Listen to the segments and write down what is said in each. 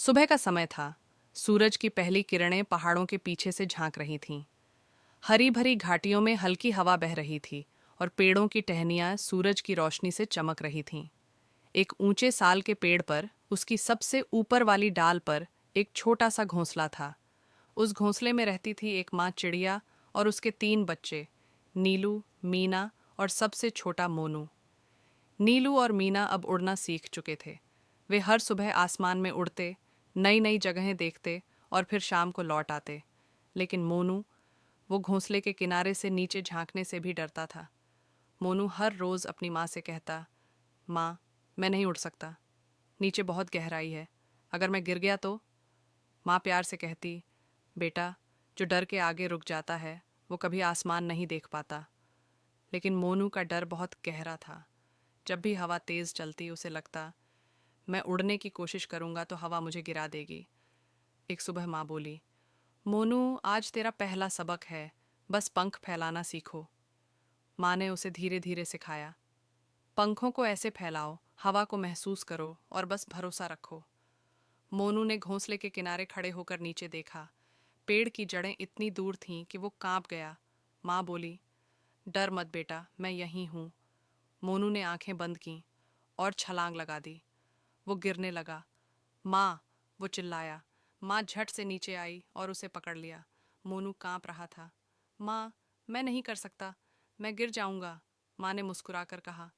सुबह का समय था। सूरज की पहली किरणें पहाड़ों के पीछे से झांक रही थीं। हरी भरी घाटियों में हल्की हवा बह रही थी और पेड़ों की टहनियां सूरज की रोशनी से चमक रही थीं। एक ऊंचे साल के पेड़ पर, उसकी सबसे ऊपर वाली डाल पर, एक छोटा सा घोंसला था। उस घोंसले में रहती थी एक माँ चिड़िया और उसके 3 बच्चे, नीलू, मीना और सबसे छोटा मोनू। नीलू और मीना अब उड़ना सीख चुके थे। वे हर सुबह आसमान में उड़ते, नई नई जगहें देखते और फिर शाम को लौट आते। लेकिन मोनू, वो घोंसले के किनारे से नीचे झांकने से भी डरता था। मोनू हर रोज़ अपनी माँ से कहता, माँ, मैं नहीं उड़ सकता, नीचे बहुत गहराई है, अगर मैं गिर गया तो। माँ प्यार से कहती, बेटा, जो डर के आगे रुक जाता है वो कभी आसमान नहीं देख पाता। लेकिन मोनू का डर बहुत गहरा था। जब भी हवा तेज़ चलती उसे लगता, मैं उड़ने की कोशिश करूंगा तो हवा मुझे गिरा देगी। एक सुबह माँ बोली, मोनू, आज तेरा पहला सबक है, बस पंख फैलाना सीखो। माँ ने उसे धीरे धीरे सिखाया, पंखों को ऐसे फैलाओ, हवा को महसूस करो और बस भरोसा रखो। मोनू ने घोंसले के किनारे खड़े होकर नीचे देखा। पेड़ की जड़ें इतनी दूर थीं कि वो कांप गया। माँ बोली, डर मत बेटा, मैं यहीं हूँ। मोनू ने आंखें बंद कीं और छलांग लगा दी। वो गिरने लगा। माँ, वो चिल्लाया। माँ झट से नीचे आई और उसे पकड़ लिया। मोनू कांप रहा था। माँ, मैं नहीं कर सकता, मैं गिर जाऊंगा। माँ ने मुस्कुराकर कहा,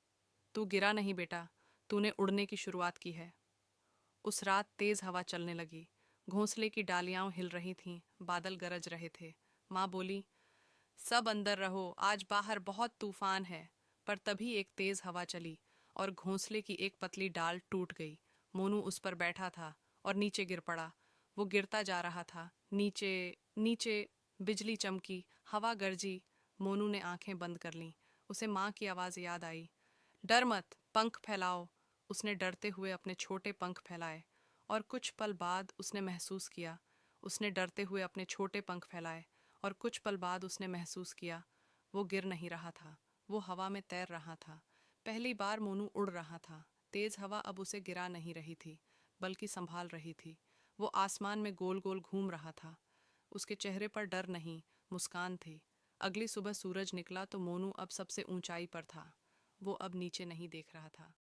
तू गिरा नहीं बेटा, तूने उड़ने की शुरुआत की है। उस रात तेज हवा चलने लगी। घोंसले की डालियां हिल रही थीं, बादल गरज रहे थे। माँ बोली, सब अंदर रहो, आज बाहर बहुत तूफान है। पर तभी एक तेज हवा चली और घोंसले की एक पतली डाल टूट गई। मोनू उस पर बैठा था और नीचे गिर पड़ा। वो गिरता जा रहा था, नीचे, नीचे। बिजली चमकी, हवा गरजी। मोनू ने आंखें बंद कर लीं। उसे माँ की आवाज़ याद आई, डर मत, पंख फैलाओ। उसने डरते हुए अपने छोटे पंख फैलाए और कुछ पल बाद उसने महसूस किया। उसने डरते हुए अपने छोटे पंख फैलाए और कुछ पल बाद उसने महसूस किया, वो गिर नहीं रहा था, वो हवा में तैर रहा था। पहली बार मोनू उड़ रहा था। तेज हवा अब उसे गिरा नहीं रही थी, बल्कि संभाल रही थी। वो आसमान में गोल गोल घूम रहा था। उसके चेहरे पर डर नहीं, मुस्कान थी। अगली सुबह सूरज निकला तो मोनू अब सबसे ऊंचाई पर था। वो अब नीचे नहीं देख रहा था।